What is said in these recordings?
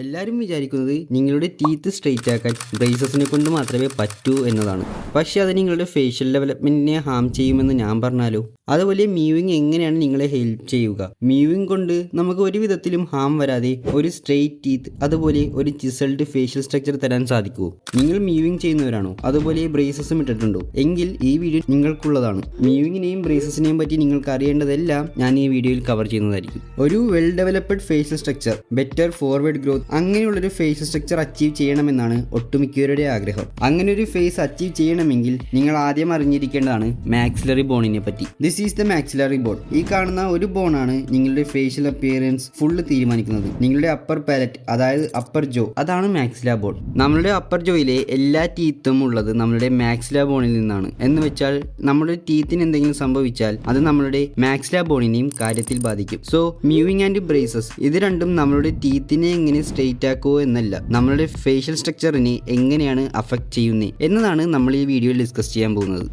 എല്ലാവരും വിചാരിക്കുന്നത് നിങ്ങളുടെ ടീത്ത് സ്ട്രെയിറ്റ് ആക്കാൻ ബ്രേസസിനെ കൊണ്ട് മാത്രമേ പറ്റൂ എന്നതാണ്. പക്ഷേ അത് നിങ്ങളുടെ ഫേഷ്യൽ ഡെവലപ്മെൻറ്റിനെ ഹാം ചെയ്യുമെന്ന് ഞാൻ പറഞ്ഞാലോ? അതുപോലെ മീവിങ് എങ്ങനെയാണ് നിങ്ങളെ ഹെൽപ്പ് ചെയ്യുക? മീവിങ് കൊണ്ട് നമുക്ക് ഒരു വിധത്തിലും ഹാം വരാതെ ഒരു സ്ട്രെയിറ്റ് ടീത്ത് അതുപോലെ ഒരു ചിസൽഡ് ഫേഷ്യൽ സ്ട്രക്ചർ തരാൻ സാധിക്കുമോ? നിങ്ങൾ മീവിങ് ചെയ്യുന്നവരാണോ? അതുപോലെ ബ്രേസസും ഇട്ടിട്ടുണ്ടോ? എങ്കിൽ ഈ വീഡിയോ നിങ്ങൾക്കുള്ളതാണ്. മീവിങ്ങിനെയും ബ്രേസസിനെയും പറ്റി നിങ്ങൾക്ക് അറിയേണ്ടതെല്ലാം ഞാൻ ഈ വീഡിയോയിൽ കവർ ചെയ്യുന്നതായിരിക്കും. ഒരു well developed facial structure, better forward growth, അങ്ങനെയുള്ളൊരു ഫേഷ്യൽ സ്ട്രക്ചർ അച്ചീവ് ചെയ്യണമെന്നാണ് ഒട്ടുമിക്കവരുടെ ആഗ്രഹം. അങ്ങനെ ഒരു ഫേസ് അച്ചീവ് ചെയ്യണമെങ്കിൽ നിങ്ങൾ ആദ്യം അറിഞ്ഞിരിക്കേണ്ടതാണ് മാക്സിലറി ബോണിനെ പറ്റി. This is the maxillary bone. ഈ കാണുന്ന ഒരു ബോണാണ് നിങ്ങളുടെ ഫേഷ്യൽ അപ്പിയറൻസ് ഫുള്ള് തീരുമാനിക്കുന്നത്. നിങ്ങളുടെ അപ്പർ പാലറ്റ്, അതായത് അപ്പർ ജോ, അതാണ് മാക്സില ബോൺ. നമ്മുടെ അപ്പർ ജോയിലെ എല്ലാ ടീത്തും ഉള്ളത് നമ്മുടെ മാക്സില ബോണിൽ നിന്നാണ്. എന്ന് വെച്ചാൽ നമ്മുടെ ടീത്തിന് എന്തെങ്കിലും സംഭവിച്ചാൽ അത് നമ്മുടെ മാക്സില ബോണിനെയും കാര്യത്തിൽ ബാധിക്കും. സോ മീവിങ് ആൻഡ് ബ്രേസസ് ഇത് രണ്ടും നമ്മുടെ ടീത്തിനെ എങ്ങനെ സ്ട്രെയിറ്റ് ആക്കുമോ എന്നല്ല, നമ്മളുടെ ഫേഷ്യൽ സ്ട്രക്ചറിനെ എങ്ങനെയാണ് അഫക്റ്റ് ചെയ്യുന്നത് എന്നതാണ് നമ്മൾ ഈ വീഡിയോയിൽ ഡിസ്കസ് ചെയ്യാൻ പോകുന്നത്.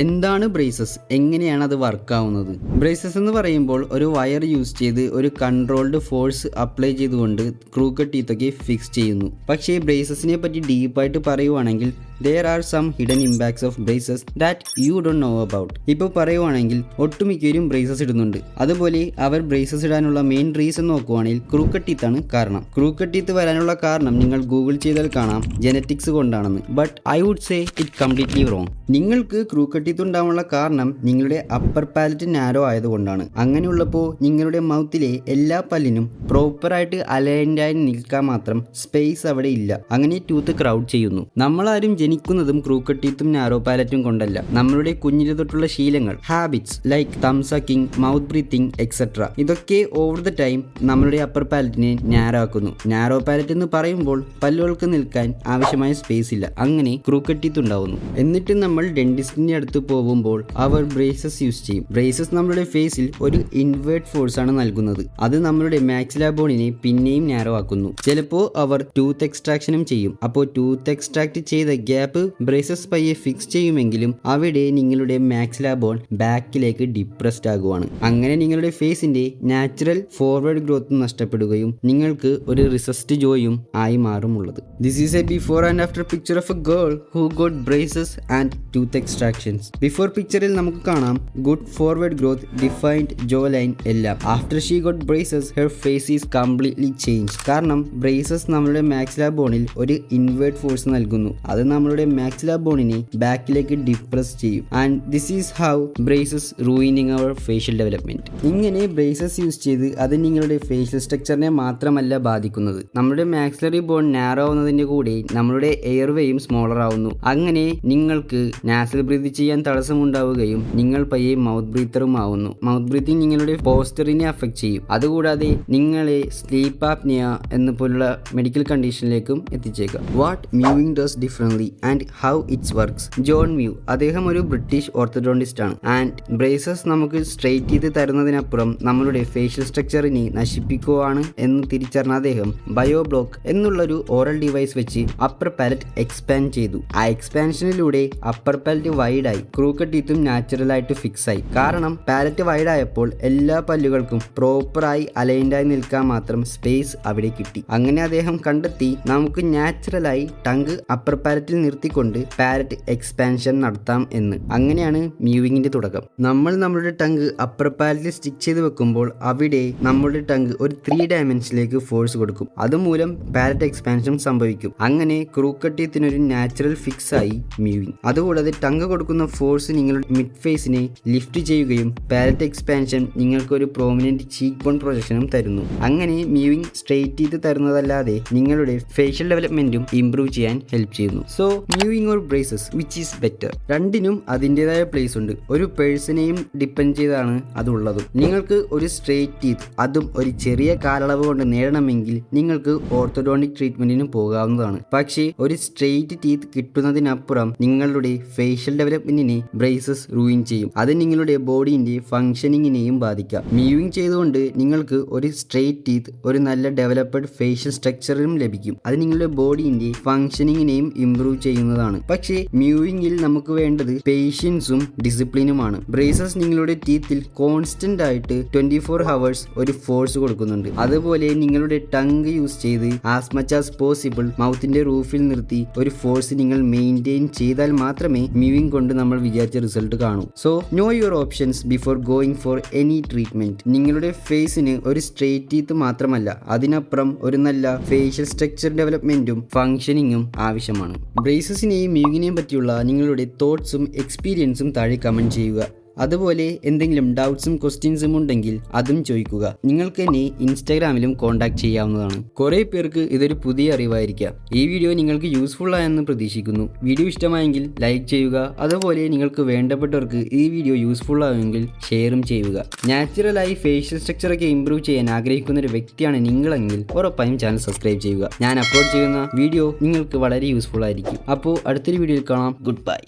എന്താണ് ബ്രേസസ്? എങ്ങനെയാണ് അത് വർക്ക് ആവുന്നത്? ബ്രേസസ് എന്ന് പറയുമ്പോൾ ഒരു വയർ യൂസ് ചെയ്ത് ഒരു കൺട്രോൾഡ് ഫോഴ്സ് അപ്ലൈ ചെയ്തുകൊണ്ട് ക്രൂക്കഡ് ടീത്തൊക്കെ ഫിക്സ് ചെയ്യുന്നു. പക്ഷേ ബ്രേസസിനെ പറ്റി ഡീപ്പായിട്ട് പറയുവാണെങ്കിൽ there are some hidden impacts of braces that you don't know about. ഇപ്പോൾ പറയുവാണെങ്കിൽ ഒട്ടുമിക്കവരും ബ്രേസസ് ഇടുന്നുണ്ട്. അതുപോലെ അവർ ബ്രേസസ് ഇടാനുള്ള മെയിൻ റീസൺ നോക്കുവാണെങ്കിൽ ക്രൂക്കഡ് ടീത്ത് ആണ് കാരണം. ക്രൂക്കഡ് ടീത്ത് വരാനുള്ള കാരണം നിങ്ങൾ ഗൂഗിൾ ചെയ്താൽ കാണാം ജെനറ്റിക്സ് കൊണ്ടാണെന്ന്. But I would say it completely wrong. നിങ്ങൾക്ക് ക്രൂക്കഡ് ടീത്ത് ഉണ്ടാവാനുള്ള കാരണം നിങ്ങളുടെ അപ്പർ പാലറ്റ് നാരോ ആയതുകൊണ്ടാണ്. അങ്ങനെയുള്ളപ്പോൾ നിങ്ങളുടെ മൗത്തിലെ എല്ലാ പല്ലിനും പ്രോപ്പറായിട്ട് അലൈൻഡായി നിൽക്കാൻ മാത്രം സ്പേസ് അവിടെ ഇല്ല. അങ്ങനെ ടൂത്ത് ക്രൗഡ് ചെയ്യുന്നു. നമ്മളാരും ജനിക്കുന്നതും ക്രൂക്കഡ് ടീത്തും നാരോ പാലറ്റും കൊണ്ടല്ല. നമ്മളുടെ കുഞ്ഞിലെ തൊട്ടുള്ള ശീലങ്ങൾ, ഹാബിറ്റ്സ് ലൈക്ക് തം സക്കിംഗ്, മൗത്ത് ബ്രീത്തിങ് എക്സെട്ര, ഇതൊക്കെ ഓവർ ദ ടൈം നമ്മളുടെ അപ്പർ പാലറ്റിനെ നാരോ ആക്കുന്നു. നാരോ പാലറ്റ് എന്ന് പറയുമ്പോൾ പല്ലുകൾക്ക് നിൽക്കാൻ ആവശ്യമായ സ്പേസ് ഇല്ല. അങ്ങനെ ക്രൂക്കഡ് ടീത്ത് ഉണ്ടാവുന്നു. എന്നിട്ട് നമ്മൾ ഡെന്റിസ്റ്റിന്റെ അടുത്ത് പോകുമ്പോൾ അവർ ബ്രേസസ് യൂസ് ചെയ്യും. ബ്രേസസ് നമ്മളുടെ ഫേസിൽ ഒരു ഇൻവേർട്ട് ഫോഴ്സ് ആണ് നൽകുന്നത്. അത് നമ്മളുടെ മാക്സില ബോണിനെ പിന്നെയും നാരോ ആക്കുന്നു. ചിലപ്പോൾ അവർ ടൂത്ത് എക്സ്ട്രാക്ഷനും ചെയ്യും. അപ്പോൾ ടൂത്ത് എക്സ്ട്രാക്ട് ചെയ്ത ഗ്യാപ്പ് ബ്രേസസ് പയ്യെ ഫിക്സ് ചെയ്യുമെങ്കിലും അവിടെ നിങ്ങളുടെ മാക്സില ബോൺ ബാക്കിലേക്ക് ഡിപ്രസ്ഡ് ആകുവാണ്. അങ്ങനെ നിങ്ങളുടെ ഫേസിന്റെ നാച്ചുറൽ ഫോർവേഡ് ഗ്രോത്ത് നഷ്ടപ്പെടുകയും നിങ്ങൾക്ക് ഒരു റിസസ്റ്റ് ജോയും ആയി മാറുമുള്ളത്. This is a before and after picture of a girl who got braces and tooth extractions. Before പിക്ചറിൽ നമുക്ക് കാണാം good forward growth, defined jaw line എല്ലാം. After she got braces her face is completely change. കാരണം braces നമ്മുടെ maxilla ബോണിൽ ഒരു invert force നൽകുന്നു. അത് നമ്മളുടെ മാക്സില ബോണിനെ ബാക്കിലേക്ക് ഡിപ്രസ് ചെയ്യും. And this is how braces ruining our facial development. ഇങ്ങനെ ബ്രേസസ് യൂസ് ചെയ്ത് അത് നിങ്ങളുടെ ഫേഷ്യൽ സ്ട്രക്ചറിനെ മാത്രമല്ല ബാധിക്കുന്നത്. നമ്മുടെ മാക്സിലറി ബോൺ നാരോ ആവുന്നതിന്റെ കൂടെ നമ്മളുടെ എയർവേയും സ്മോളർ ആവുന്നു. അങ്ങനെ നിങ്ങൾക്ക് നാസൽ ബ്രീത്ത് ചെയ്യാൻ തടസ്സമുണ്ടാവുകയും നിങ്ങൾ പയ്യെ മൗത്ത് ബ്രീത്തറും ആവുന്നു. മൗത്ത് ബ്രീത്തിങ് നിങ്ങളുടെ പോസ്റ്ററിനെ അഫക്റ്റ് ചെയ്യും. അതുകൂടാതെ നിങ്ങളെ സ്ലീപ്പ് ആപ്നിയ എന്ന പോലുള്ള മെഡിക്കൽ കണ്ടീഷനിലേക്കും എത്തിച്ചേക്കാം. What mewing does differently and how it's works. John Mew, അദ്ദേഹം ഒരു ബ്രിട്ടീഷ് ഓർത്തഡോണ്ടിസ്റ്റ് ആണ്. ആൻഡ് ബ്രേസസ് നമുക്ക് സ്ട്രെയിറ്റ് ചെയ്ത് തരുന്നതിനപ്പുറം നമ്മളുടെ ഫേഷ്യൽ സ്ട്രക്ചറിനെ നശിപ്പിക്കുകയാണ് എന്ന് തിരിച്ചറിഞ്ഞ അദ്ദേഹം ബയോബ്ലോക്ക് എന്നുള്ളൊരു ഓറൽ ഡിവൈസ് വെച്ച് അപ്പർ പാലറ്റ് എക്സ്പാൻഡ് ചെയ്തു. ആ എക്സ്പാൻഷനിലൂടെ അപ്പർ പാലറ്റ് വൈഡായി, ക്രൂക്കഡ് ടീത്തും നാച്ചുറലായിട്ട് ഫിക്സ് ആയി. കാരണം പാലറ്റ് വൈഡായപ്പോൾ എല്ലാ പല്ലുകൾക്കും പ്രോപ്പറായി അലൈൻഡായി നിൽക്കാൻ മാത്രം സ്പേസ് അവിടെ കിട്ടി. അങ്ങനെ അദ്ദേഹം കണ്ടെത്തി നമുക്ക് നാച്ചുറലായി ടങ്ക് അപ്പർ പാലറ്റിൽ നിർത്തിക്കൊണ്ട് പാലറ്റ് എക്സ്പാൻഷൻ നടത്താം എന്ന്. അങ്ങനെയാണ് മീവിങ്ങിന്റെ തുടക്കം. നമ്മൾ നമ്മുടെ ടങ്ക് അപ്പർ പാലറ്റിൽ സ്റ്റിക്ക് ചെയ്ത് വെക്കുമ്പോൾ അവിടെ നമ്മുടെ ടങ്ക് ഒരു 3 ഡയമെൻഷനിലേക്ക് ഫോഴ്സ് കൊടുക്കും. അതുമൂലം പാലറ്റ് എക്സ്പാൻഷൻ സംഭവിക്കും. അങ്ങനെ ക്രൂക്കഡ് ടീത്തിനൊരു നാച്ചുറൽ ഫിക്സ് ആയി മീവിങ്. അതുകൂടാതെ ടങ്ക് കൊടുക്കുന്ന ഫോഴ്സ് നിങ്ങളുടെ മിഡ് ഫേസിനെ ലിഫ്റ്റ് ചെയ്യുകയും പാലറ്റ് എക്സ്പാൻഷൻ നിങ്ങൾക്ക് ഒരു പ്രോമിനന്റ് ചീക്ക് ബോൺ പ്രൊജക്ഷനും തരുന്നു. അങ്ങനെ മീവിങ് സ്ട്രെയിറ്റ് ചെയ്ത് തരുന്നതല്ലാതെ നിങ്ങളുടെ ഫേഷ്യൽ ഡെവലപ്മെന്റും ഇംപ്രൂവ് ചെയ്യാൻ ഹെൽപ്പ് ചെയ്യുന്നു. So mewing or braces which is better? രണ്ടിനും അതിൻ്റെതായ പ്ലേസ് ഉണ്ട്. ഒരു പേഴ്സണെയും ഡിപ്പെൻഡ് ചെയ്താണ് അതുള്ളതും. നിങ്ങൾക്ക് ഒരു സ്ട്രെയിറ്റ് ടീത്ത് അതും ഒരു ചെറിയ കാലയളവ് കൊണ്ട് നേടണമെങ്കിൽ നിങ്ങൾക്ക് ഓർത്തോഡോണ്ടിക് ട്രീറ്റ്മെന്റിന് പോകാവുന്നതാണ്. പക്ഷേ ഒരു സ്ട്രെയിറ്റ് ടീത്ത് കിട്ടുന്നതിനപ്പുറം നിങ്ങളുടെ ഫേഷ്യൽ ഡെവലപ്മെന്റിനെ അലൈൻമെന്റിനെ ബ്രേസസ് റൂയിൻ ചെയ്യും. അത് നിങ്ങളുടെ ബോഡിന്റെ ഫംഗ്ഷനിങ്ങിനെയും ബാധിക്കാം. മീവിങ് ചെയ്തുകൊണ്ട് നിങ്ങൾക്ക് ഒരു സ്ട്രെയിറ്റ് ടീത്ത്, ഒരു നല്ല ഡെവലപ്ഡ് ഫേഷ്യൽ സ്ട്രക്ചറും ലഭിക്കും. അത് നിങ്ങളുടെ ബോഡിന്റെ ഫംഗ്ഷനിങ്ങിനെയും ഇംപ്രൂവ് ചെയ്യുന്നതാണ്. പക്ഷേ മ്യൂവിങ്ങിൽ നമുക്ക് വേണ്ടത് പേഷ്യൻസും ഡിസിപ്ലിനുമാണ്. ബ്രേസസ് നിങ്ങളുടെ ടീത്തിൽ കോൺസ്റ്റന്റ് ആയിട്ട് 24 hours ഒരു ഫോഴ്സ് കൊടുക്കുന്നുണ്ട്. അതുപോലെ നിങ്ങളുടെ ടങ് യൂസ് ചെയ്ത് ആസ് മച്ച് ആസ് പോസിബിൾ മൗത്തിന്റെ റൂഫിൽ നിർത്തി ഒരു ഫോഴ്സ് നിങ്ങൾ മെയിൻറ്റെയിൻ ചെയ്താൽ മാത്രമേ മ്യൂവിങ് കൊണ്ട് നമ്മൾ വിചാരിച്ച റിസൾട്ട് കാണൂ. So no your options before going for any treatment. നിങ്ങളുടെ ഫേസിന് ഒരു സ്ട്രെയിറ്റ് ടീത്ത് മാത്രമല്ല, അതിനപ്പുറം ഒരു നല്ല ഫേഷ്യൽ സ്ട്രക്ചർ ഡെവലപ്മെന്റും ഫംഗ്ഷനിങ്ങും ആവശ്യമാണ്. ബ്രേസസിനെയും മ്യൂവിങ്ങിനെയും പറ്റിയുള്ള നിങ്ങളുടെ തോട്ട്സും എക്സ്പീരിയൻസും താഴെ കമന്റ് ചെയ്യുക. അതുപോലെ എന്തെങ്കിലും ഡൗട്ട്സും ക്വസ്റ്റ്യൻസും ഉണ്ടെങ്കിൽ അതും ചോദിക്കുക. നിങ്ങൾക്ക് എന്നെ ഇൻസ്റ്റാഗ്രാമിലും കോൺടാക്ട് ചെയ്യാവുന്നതാണ്. കുറേ പേർക്ക് ഇതൊരു പുതിയ അറിവായിരിക്കാം. ഈ വീഡിയോ നിങ്ങൾക്ക് യൂസ്ഫുൾ ആയെന്ന് പ്രതീക്ഷിക്കുന്നു. വീഡിയോ ഇഷ്ടമായെങ്കിൽ ലൈക്ക് ചെയ്യുക. അതുപോലെ നിങ്ങൾക്ക് വേണ്ടപ്പെട്ടവർക്ക് ഈ വീഡിയോ യൂസ്ഫുൾ ആവുമെങ്കിൽ ഷെയറും ചെയ്യുക. നാച്ചുറലായി ഫേഷ്യൽ സ്ട്രക്ചറൊക്കെ ഇംപ്രൂവ് ചെയ്യാൻ ആഗ്രഹിക്കുന്ന ഒരു വ്യക്തിയാണ് നിങ്ങളെങ്കിൽ ഉറപ്പായും ചാനൽ സബ്സ്ക്രൈബ് ചെയ്യുക. ഞാൻ അപ്ലോഡ് ചെയ്യുന്ന വീഡിയോ നിങ്ങൾക്ക് വളരെ യൂസ്ഫുൾ ആയിരിക്കും. അപ്പോൾ അടുത്തൊരു വീഡിയോയിൽ കാണാം. Good bye.